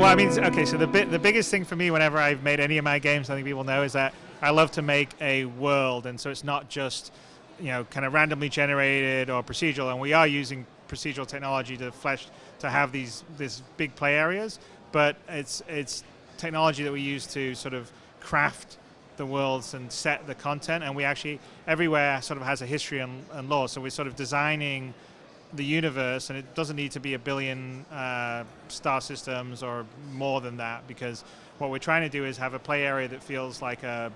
Well, I mean, okay, so the biggest thing for me whenever I've made any of my games, I think people know, is that I love to make a world, and so it's not just, kind of randomly generated or procedural, and we are using procedural technology to have these big play areas, but it's technology that we use to sort of craft the worlds and set the content, and we actually, everywhere sort of has a history and lore, so we're sort of designing the universe, and it doesn't need to be a billion star systems or more than that, because what we're trying to do is have a play area that feels like a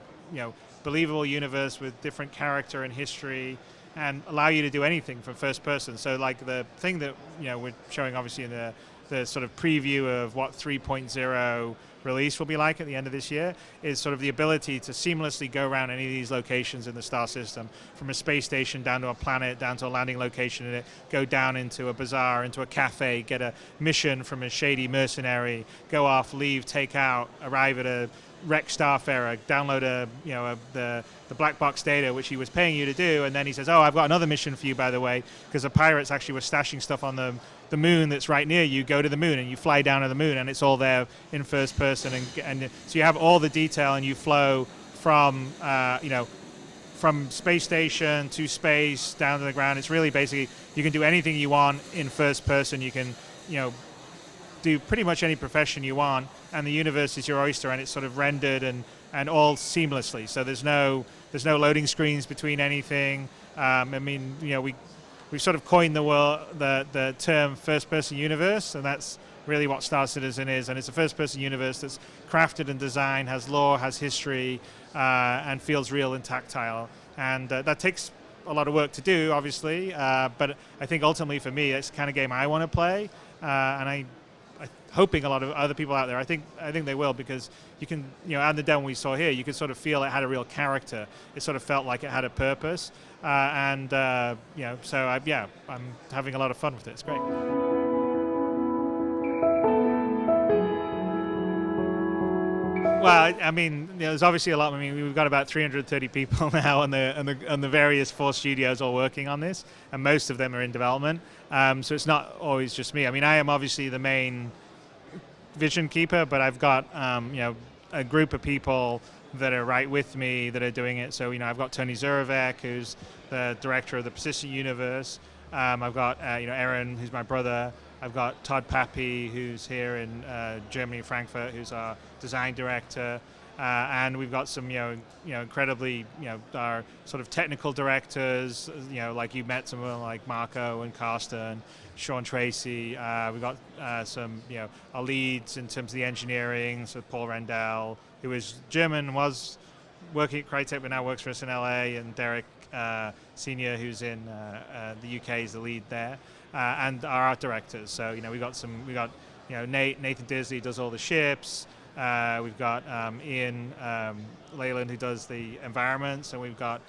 believable universe with different character and history, and allow you to do anything from first person. So like the thing that we're showing obviously in the sort of preview of what 3.0 release will be like at the end of this year is sort of the ability to seamlessly go around any of these locations in the star system, from a space station down to a planet, down to a landing location in it, go down into a bazaar, into a cafe, get a mission from a shady mercenary, go off, leave, take out, arrive at a wrecked starfarer, download the black box data which he was paying you to do, and then he says, oh, I've got another mission for you, by the way, because the pirates actually were stashing stuff on the moon that's right near you. Go to the moon, and you fly down to the moon, and it's all there in first person, and so you have all the detail, and you flow from from space station to space down to the ground. It's really basically, you can do anything you want in first person. You can do pretty much any profession you want, and the universe is your oyster, and it's sort of rendered and all seamlessly. So there's no loading screens between anything. I mean, we've sort of coined the term first-person universe, and that's really what Star Citizen is. And it's a first-person universe that's crafted and designed, has lore, has history, and feels real and tactile. And that takes a lot of work to do, obviously. But I think ultimately for me, it's the kind of game I want to play, and I'm hoping a lot of other people out there. I think they will, because you can, and the demo we saw here, you could sort of feel it had a real character. It sort of felt like it had a purpose, so I'm having a lot of fun with it. It's great. Well, I mean, there's obviously a lot. I mean, we've got about 330 people now on the various 4 studios all working on this, and most of them are in development. So it's not always just me. I mean, I am obviously the main vision keeper, but I've got a group of people that are right with me that are doing it. So I've got Tony Zurovec, who's the director of the Persistent Universe. I've got Aaron, who's my brother. I've got Todd Pappy, who's here in Germany, Frankfurt, who's our design director. And we've got some, incredibly, our sort of technical directors, like you met someone like Marco and Carsten, Sean Tracy. We've got some, our leads in terms of the engineering, so Paul Rendell, who is German, was working at Crytek, but now works for us in LA, and Derek Senior, who's in the UK, is the lead there, and our art directors. So, we got Nathan Disley does all the ships. We've got Ian Leyland, who does the environments, and we've got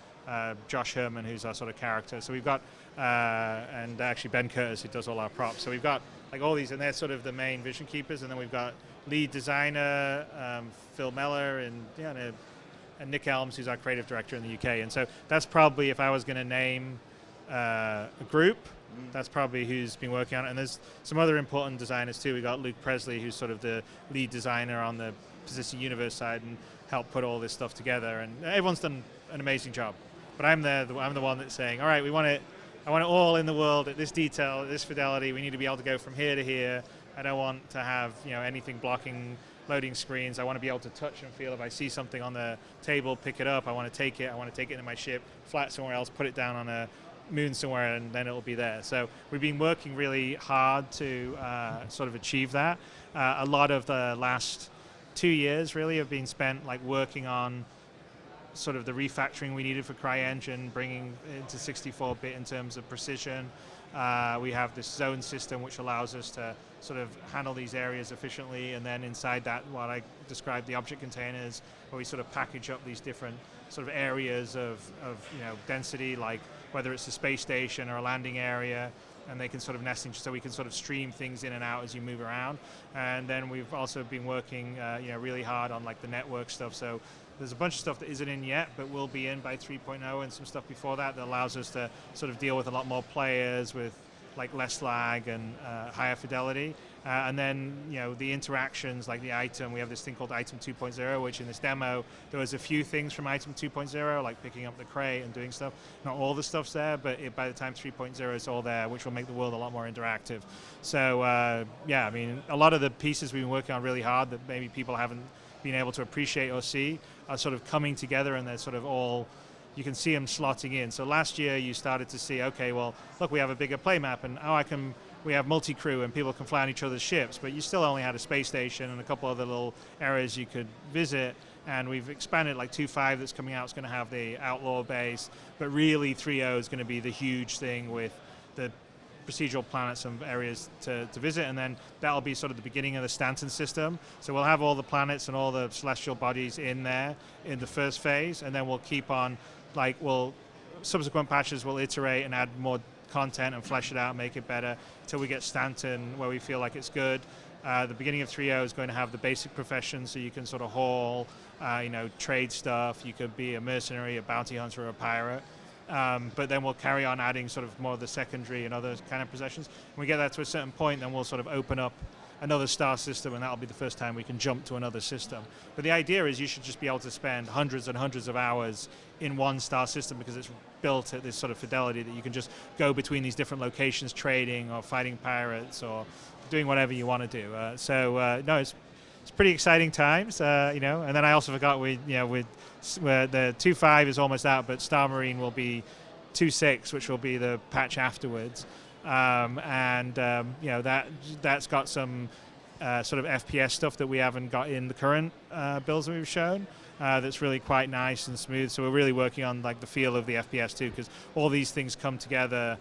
Josh Herman, who's our sort of character. So we've got, and actually Ben Curtis, who does all our props. So we've got like all these, and they're sort of the main vision keepers. And then we've got lead designer Phil Meller, and Nick Elms, who's our creative director in the UK. And so that's probably, if I was going to name a group, that's probably who's been working on it. And there's some other important designers too. We got Luke Presley, who's sort of the lead designer on the Persistent Universe side, and helped put all this stuff together. And everyone's done an amazing job. But I'm the one that's saying, all right, I want it all in the world at this detail, at this fidelity. We need to be able to go from here to here. I don't want to have anything blocking loading screens. I want to be able to touch and feel. If I see something on the table, pick it up. I want to take it. I want to take it into my ship, fly it somewhere else, put it down on a moon somewhere, and then it'll be there. So we've been working really hard to sort of achieve that. A lot of the last 2 years really have been spent like working on sort of the refactoring we needed for CryEngine, bringing into 64-bit in terms of precision. We have this zone system which allows us to sort of handle these areas efficiently, and then inside that, what I described, the object containers, where we sort of package up these different sort of areas of density, like whether it's a space station or a landing area, and they can sort of nest in, so we can sort of stream things in and out as you move around. And then we've also been working really hard on like the network stuff. So there's a bunch of stuff that isn't in yet, but will be in by 3.0, and some stuff before that allows us to sort of deal with a lot more players with like less lag and higher fidelity. And then, the interactions, like the item, we have this thing called item 2.0, which in this demo, there was a few things from item 2.0, like picking up the crate and doing stuff. Not all the stuff's there, but by the time 3.0 is all there, which will make the world a lot more interactive. So, a lot of the pieces we've been working on really hard that maybe people haven't been able to appreciate or see are sort of coming together, and they're sort of all, you can see them slotting in. So last year you started to see, okay, well, look, we have a bigger play map, and we have multi-crew and people can fly on each other's ships, but you still only had a space station and a couple other little areas you could visit. And we've expanded, like 2.5 that's coming out is going to have the Outlaw base, but really 3.0 is going to be the huge thing with the procedural planets and areas to visit, and then that'll be sort of the beginning of the Stanton system. So we'll have all the planets and all the celestial bodies in there in the first phase, and then we'll keep on, subsequent patches will iterate and add more content and flesh it out and make it better until we get Stanton where we feel like it's good. The beginning of 3.0 is going to have the basic professions, so you can sort of haul, trade stuff. You could be a mercenary, a bounty hunter, or a pirate. But then we'll carry on adding sort of more of the secondary and other kind of possessions. When we get that to a certain point, then we'll sort of open up another star system, and that'll be the first time we can jump to another system. But the idea is you should just be able to spend hundreds and hundreds of hours in one star system, because it's built at this sort of fidelity that you can just go between these different locations, trading or fighting pirates or doing whatever you want to do. It's pretty exciting times, And then I also forgot the 2.5 is almost out, but Star Marine will be 2.6, which will be the patch afterwards. That's got some sort of FPS stuff that we haven't got in the current builds that we've shown. That's really quite nice and smooth. So we're really working on the feel of the FPS too, because all these things come together,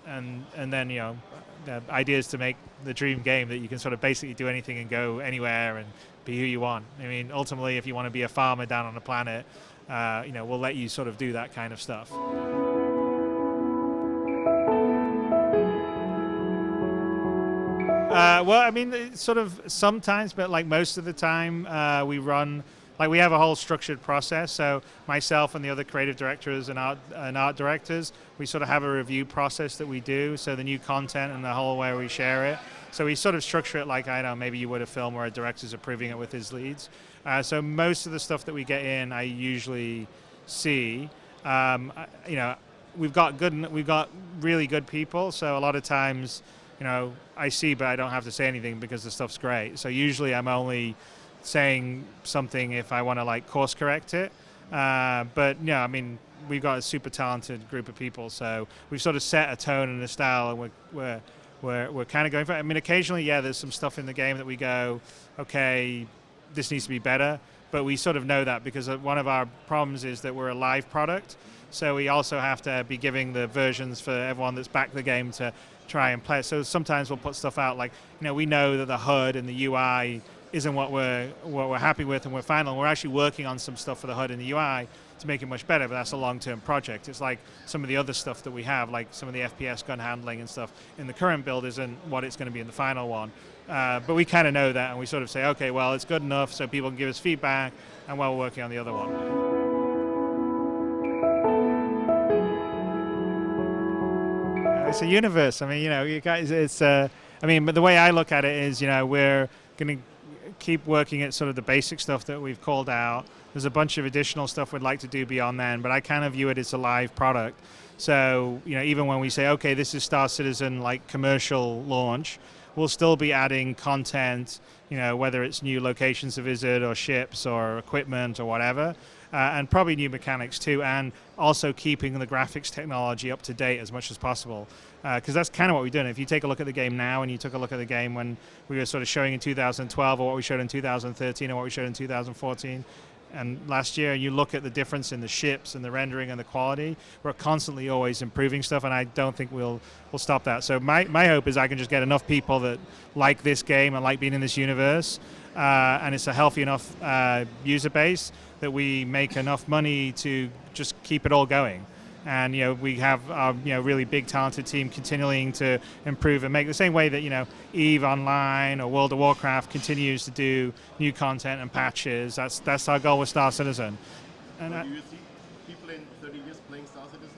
and then the idea is to make the dream game that you can sort of basically do anything and go anywhere and be who you want. I mean, ultimately, if you want to be a farmer down on a planet, we'll let you sort of do that kind of stuff. It's sort of sometimes, but most of the time we run, we have a whole structured process. So myself and the other creative directors and art directors, we sort of have a review process that we do. So the new content and the whole way we share it. So we sort of structure it maybe you would a film where a director's approving it with his leads. So most of the stuff that we get in, I usually see. We've got really good people. So a lot of times, I see, but I don't have to say anything because the stuff's great. So usually I'm only saying something if I want to course correct it. We've got a super talented group of people, so we've sort of set a tone and a style, and we're kind of going for it. I mean, occasionally, there's some stuff in the game that we go, okay, this needs to be better, but we sort of know that because one of our problems is that we're a live product, so we also have to be giving the versions for everyone that's backed the game to try and play it. So sometimes we'll put stuff out we know that the HUD and the UI isn't what we're happy with, and we're final. We're actually working on some stuff for the HUD and the UI to make it much better, but that's a long-term project. It's like some of the other stuff that we have, like some of the FPS gun handling and stuff in the current build isn't what it's going to be in the final one. But we kind of know that, and we sort of say, okay, well, it's good enough so people can give us feedback, and while we're working on the other one. It's a universe. I mean, you guys, but the way I look at it is, we're going to keep working at sort of the basic stuff that we've called out. There's a bunch of additional stuff we'd like to do beyond then, but I kind of view it as a live product. So, even when we say, okay, this is Star Citizen commercial launch, we'll still be adding content, whether it's new locations to visit or ships or equipment or whatever, and probably new mechanics too, and also keeping the graphics technology up to date as much as possible. Because that's kind of what we're doing. If you take a look at the game now and you took a look at the game when we were sort of showing in 2012 or what we showed in 2013 or what we showed in 2014 and last year, you look at the difference in the ships and the rendering and the quality, we're constantly always improving stuff, and I don't think we'll stop that. So my hope is I can just get enough people that like this game and like being in this universe, and it's a healthy enough user base that we make enough money to just keep it all going. And we have our really big talented team continuing to improve and make the same way that EVE Online or World of Warcraft continues to do new content and patches. That's our goal with Star Citizen. And do you see people in 30 years playing Star Citizen?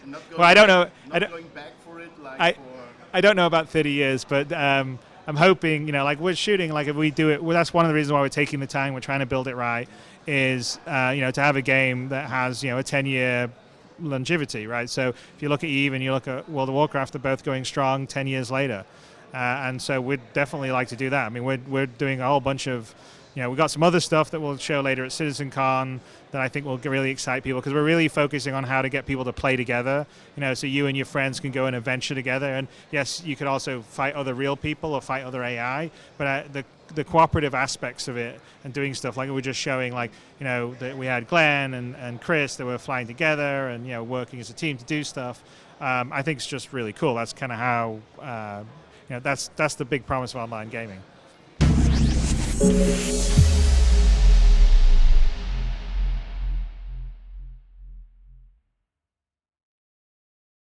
And not going well, I don't know. Not going back for it I don't know about 30 years, but I'm hoping, like we're shooting, like if we do it, well, that's one of the reasons why we're taking the time, we're trying to build it right, is, to have a game that has, a 10-year longevity, right? So if you look at EVE and you look at World of Warcraft, they're both going strong 10 years later. And so we'd definitely like to do that. I mean, we're doing a whole bunch of, we've got some other stuff that we'll show later at CitizenCon that I think will really excite people, because we're really focusing on how to get people to play together, so you and your friends can go on an adventure together. And yes, you could also fight other real people or fight other AI, but the cooperative aspects of it and doing stuff, like we were just showing, like, that we had Glenn and Chris that were flying together and, working as a team to do stuff. I think it's just really cool. That's kind of how, that's the big promise of online gaming.